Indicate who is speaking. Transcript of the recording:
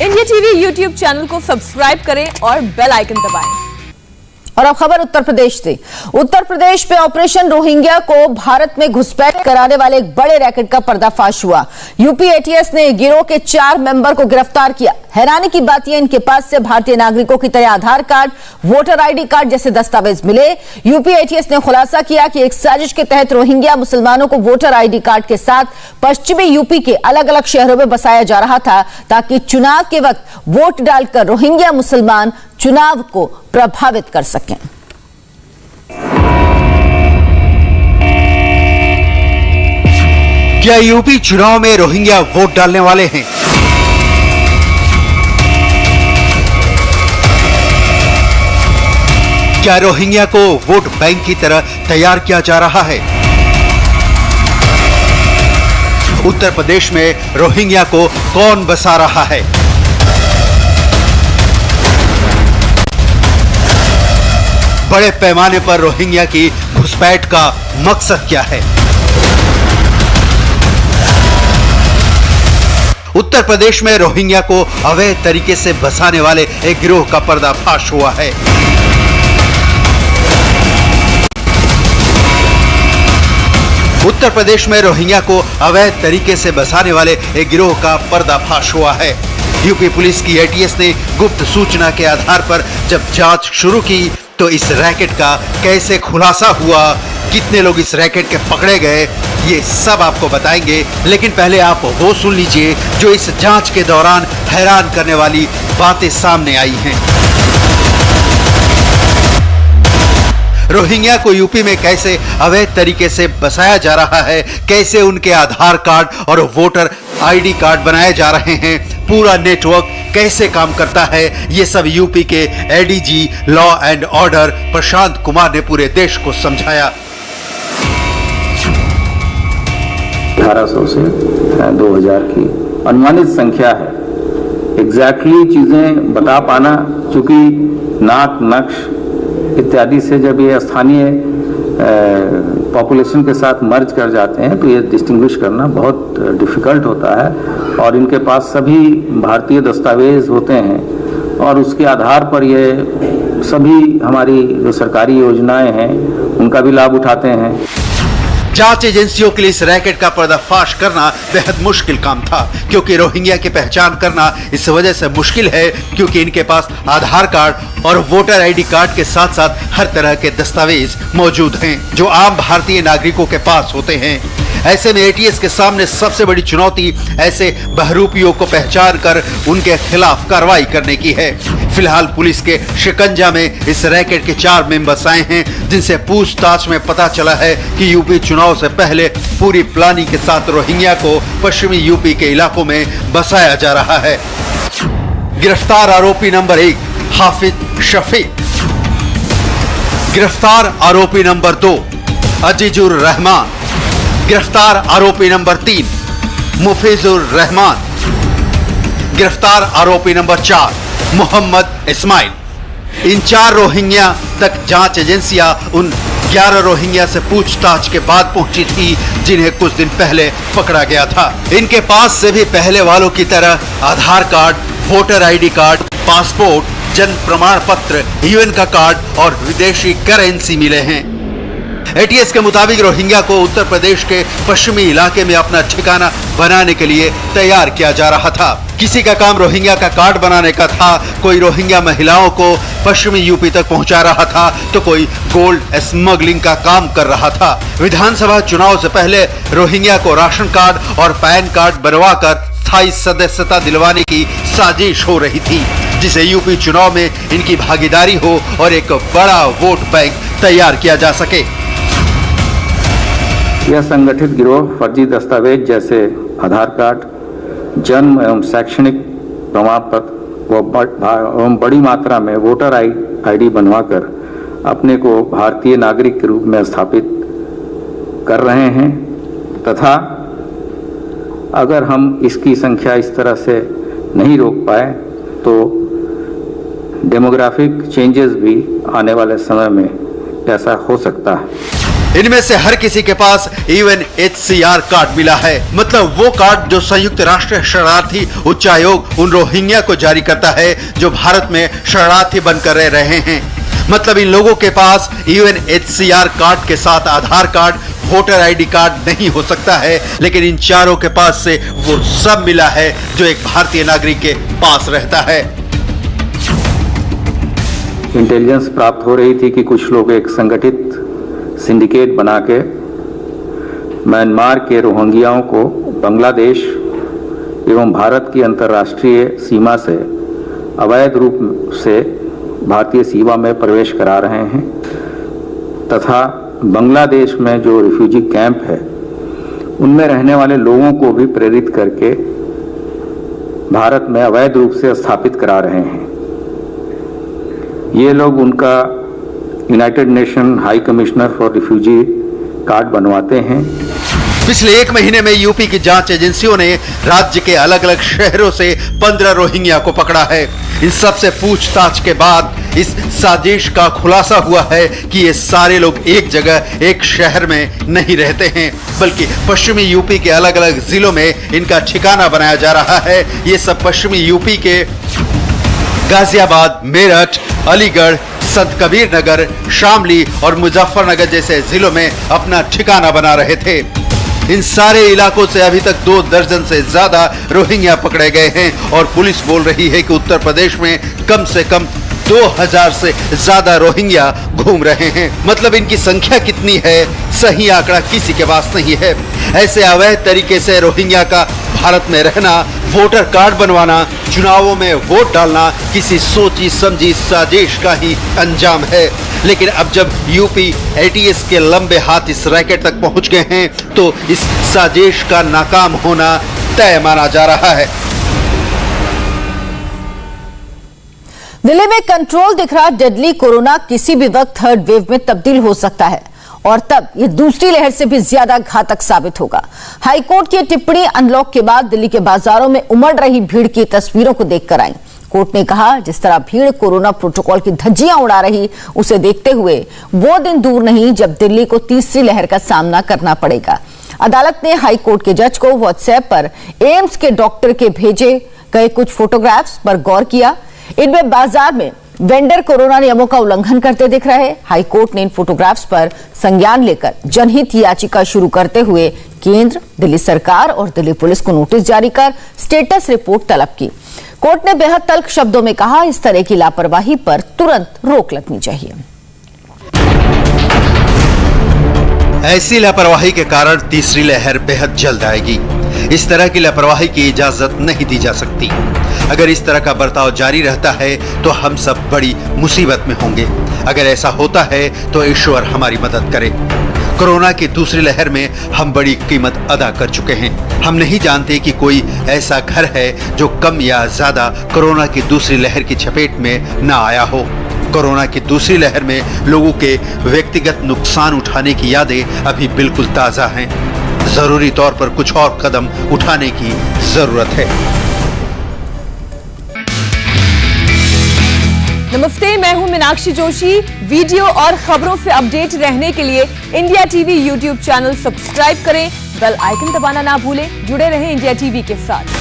Speaker 1: India TV YouTube channel को subscribe करें और बेल आइकन दबाएं।
Speaker 2: और अब खबर उत्तर प्रदेश से। उत्तर प्रदेश में ऑपरेशन रोहिंग्या को भारत में घुसपैठ कराने वाले एक बड़े रैकेट का पर्दाफाश हुआ। यूपी एटीएस ने गिरोह के 4 मेंबर को गिरफ्तार किया। हैरानी की बात यह, इनके पास से भारतीय नागरिकों की तरह Aadhaar card, voter ID card जैसे दस्तावेज मिले। यूपी एटीएस ने खुलासा किया कि एक साजिश के तहत रोहिंग्या मुसलमानों को वोटर आईडी कार्ड के साथ पश्चिमी यूपी के अलग अलग शहरों में बसाया जा रहा था, ताकि चुनाव के वक्त वोट डालकर रोहिंग्या मुसलमान चुनाव को प्रभावित कर सकें।
Speaker 3: क्या यूपी चुनाव में रोहिंग्या वोट डालने वाले हैं? क्या रोहिंग्या को वोट बैंक की तरह तैयार किया जा रहा है? उत्तर प्रदेश में रोहिंग्या को कौन बसा रहा है? बड़े पैमाने पर रोहिंग्या की घुसपैठ का मकसद क्या है? उत्तर प्रदेश में रोहिंग्या को अवैध तरीके से बसाने वाले एक गिरोह का पर्दाफाश हुआ है। उत्तर प्रदेश में रोहिंग्या को अवैध तरीके से बसाने वाले एक गिरोह का पर्दाफाश हुआ है। यूपी पुलिस की एटीएस ने गुप्त सूचना के आधार पर जब जांच शुरू की तो इस रैकेट का कैसे खुलासा हुआ, कितने लोग इस रैकेट के पकड़े गए, ये सब आपको बताएंगे। लेकिन पहले आप वो सुन लीजिए जो इस जांच के दौरान हैरान करने वाली बातें सामने आई हैं। रोहिंग्या को यूपी में कैसे अवैध तरीके से बसाया जा रहा है, कैसे उनके आधार कार्ड और वोटर आईडी कार्ड बनाए जा रहे हैं, पूरा नेटवर्क कैसे काम करता है, ये सब यूपी के ADG law and order Prashant Kumar ने पूरे देश को समझाया।
Speaker 4: 1800 से 2000 की अनुमानित संख्या है। एग्जैक्टली चीजें बता पाना, चूंकि नाक नक्श इत्यादि से जब ये स्थानीय पॉपुलेशन के साथ मर्ज कर जाते हैं तो ये डिस्टिंग्विश करना बहुत डिफिकल्ट होता है। और इनके पास सभी भारतीय दस्तावेज होते हैं और उसके आधार पर ये सभी हमारी जो सरकारी योजनाएं हैं उनका भी लाभ उठाते हैं।
Speaker 3: जांच एजेंसियों के लिए इस रैकेट का पर्दाफाश करना बेहद मुश्किल काम था, क्योंकि रोहिंग्या की पहचान करना इस वजह से मुश्किल है क्योंकि इनके पास आधार कार्ड और वोटर आईडी कार्ड के साथ साथ हर तरह के दस्तावेज मौजूद हैं जो आम भारतीय नागरिकों के पास होते हैं। ऐसे में एटीएस के सामने सबसे बड़ी चुनौती ऐसे बहरूपियों को पहचान कर उनके खिलाफ कार्रवाई करने की है। फिलहाल पुलिस के शिकंजा में इस रैकेट के 4 मेंबर्स आए हैं, जिनसे पूछताछ में पता चला है कि यूपी चुनाव से पहले पूरी प्लानिंग के साथ रोहिंग्या को पश्चिमी यूपी के इलाकों में बसाया जा रहा है। गिरफ्तार आरोपी नंबर 1 हाफिज शफीक। गिरफ्तार आरोपी नंबर 2 अजीजुर रहमान। गिरफ्तार आरोपी नंबर 3 मुफीजुर रहमान। गिरफ्तार आरोपी नंबर 4 मोहम्मद इस्माइल। इन 4 रोहिंग्या तक जांच एजेंसियां उन 11 रोहिंग्या से पूछताछ के बाद पहुंची थी जिन्हें कुछ दिन पहले पकड़ा गया था। इनके पास से भी पहले वालों की तरह Aadhaar card, voter ID card, passport, जन्म प्रमाण पत्र, यूएन का कार्ड और विदेशी करेंसी मिले हैं। एटीएस के मुताबिक रोहिंग्या को उत्तर प्रदेश के पश्चिमी इलाके में अपना ठिकाना बनाने के लिए तैयार किया जा रहा था। किसी का काम रोहिंग्या का कार्ड बनाने का था, कोई रोहिंग्या महिलाओं को पश्चिमी यूपी तक पहुंचा रहा था, तो कोई गोल्ड स्मगलिंग का काम कर रहा था। विधानसभा चुनाव से पहले रोहिंग्या को राशन कार्ड और पैन कार्ड बनवाकर स्थायी सदस्यता दिलवाने की साजिश हो रही थी, जिसे यूपी चुनाव में इनकी भागीदारी हो और एक बड़ा वोट बैंक तैयार किया जा सके।
Speaker 4: यह संगठित गिरोह फर्जी दस्तावेज जैसे आधार कार्ड, जन्म एवं शैक्षणिक प्रमाण पत्र एवं बड़ी मात्रा में वोटर आईडी बनवाकर अपने को भारतीय नागरिक के रूप में स्थापित कर रहे हैं तथा अगर हम इसकी संख्या इस तरह से नहीं रोक पाए तो डेमोग्राफिक चेंजेस भी आने वाले समय में ऐसा हो सकता है।
Speaker 3: इनमें से हर किसी के पास UNHCR कार्ड मिला है, मतलब वो कार्ड जो संयुक्त राष्ट्र शरणार्थी उच्चायोग उन रोहिंग्या को जारी करता है जो भारत में शरणार्थी बनकर रह रहे हैं। मतलब इन लोगों के पास UNHCR कार्ड के साथ आधार कार्ड, वोटर ID कार्ड नहीं हो सकता है, लेकिन इन चारों के पास से वो सब मिला है जो एक भारतीय नागरिक के पास रहता है।
Speaker 4: इंटेलिजेंस प्राप्त हो रही थी कि कुछ लोग एक संगठित सिंडिकेट बना के म्यांमार के रोहिंग्याओं को बांग्लादेश एवं भारत की अंतर्राष्ट्रीय सीमा से अवैध रूप से भारतीय सीमा में प्रवेश करा रहे हैं तथा बांग्लादेश में जो रिफ्यूजी कैंप है उनमें रहने वाले लोगों को भी प्रेरित करके भारत में अवैध रूप से स्थापित करा रहे हैं। ये लोग उनका United nation high commissioner for refugee card बनवाते हैं।
Speaker 3: पिछले एक महीने में यूपी की जांच एजेंसियों ने राज्य के अलग अलग शहरों से 15 रोहिंग्या को पकड़ा है। इन सब से पूछताछ के बाद इस साजिश का खुलासा हुआ है कि ये सारे लोग एक जगह एक शहर में नहीं रहते हैं, बल्कि पश्चिमी यूपी के अलग अलग जिलों में इनका ठिकाना बनाया जा रहा है। ये सब पश्चिमी यूपी के गाजियाबाद, मेरठ, अलीगढ़, संत कबीर नगर, शामली और मुजफ्फरनगर जैसे जिलों में अपना ठिकाना बना रहे थे। इन सारे इलाकों से अभी तक 2 दर्जन से ज्यादा रोहिंग्या पकड़े गए हैं और पुलिस बोल रही है कि उत्तर प्रदेश में कम से कम 2000 से ज्यादा रोहिंग्या घूम रहे हैं। मतलब इनकी संख्या कितनी है, सही आंकड़ा किसी के पास नहीं है। ऐसे अवैध तरीके से रोहिंग्या का भारत में रहना, वोटर कार्ड बनवाना, चुनावों में वोट डालना किसी सोची समझी साजिश का ही अंजाम है। लेकिन अब जब यूपी ATS के लंबे हाथ इस रैकेट तक पहुंच गए हैं तो इस साजिश का नाकाम होना तय माना जा रहा है।
Speaker 2: दिल्ली में कंट्रोल दिख रहा डेडली कोरोना किसी भी वक्त थर्ड वेव में तब्दील हो सकता है और तब ये दूसरी लहर से भी ज्यादा घातक साबित होगा। हाईकोर्ट की टिप्पणी अनलॉक के बाद दिल्ली के बाजारों में उमड़ रही भीड़ की तस्वीरों को देखकर आई। कोर्ट ने कहा जिस तरह भीड़ कोरोना प्रोटोकॉल की धज्जियां उड़ा रही, उसे देखते हुए वो दिन दूर नहीं जब दिल्ली को तीसरी लहर का सामना करना पड़ेगा। अदालत ने हाईकोर्ट के जज को व्हाट्सएप पर एम्स के डॉक्टर के भेजे गए कुछ फोटोग्राफ्स पर गौर किया। इनमें बाजार में वेंडर कोरोना नियमों का उल्लंघन करते दिख रहे। हाईकोर्ट ने इन फोटोग्राफ्स पर संज्ञान लेकर जनहित याचिका शुरू करते हुए केंद्र, दिल्ली सरकार और दिल्ली पुलिस को नोटिस जारी कर स्टेटस रिपोर्ट तलब की। कोर्ट ने बेहद तल्ख शब्दों में कहा इस तरह की लापरवाही पर तुरंत रोक लगनी चाहिए।
Speaker 3: ऐसी लापरवाही के कारण तीसरी लहर बेहद जल्द आएगी। इस तरह की लापरवाही की इजाजत नहीं दी जा सकती। अगर इस तरह का बर्ताव जारी रहता है तो हम सब बड़ी मुसीबत में होंगे। अगर ऐसा होता है तो ईश्वर हमारी मदद करे। कोरोना की दूसरी लहर में हम बड़ी कीमत अदा कर चुके हैं। हम नहीं जानते कि कोई ऐसा घर है जो कम या ज्यादा कोरोना की दूसरी लहर की चपेट में न आया हो। कोरोना की दूसरी लहर में लोगों के व्यक्तिगत नुकसान उठाने की यादें अभी बिल्कुल ताजा हैं। जरूरी तौर पर कुछ और कदम उठाने की जरूरत है।
Speaker 1: नमस्ते, मैं हूं मीनाक्षी जोशी। वीडियो और खबरों से अपडेट रहने के लिए India TV YouTube channel subscribe करें, बेल आइकन दबाना ना भूलें। जुड़े रहें इंडिया टीवी के साथ।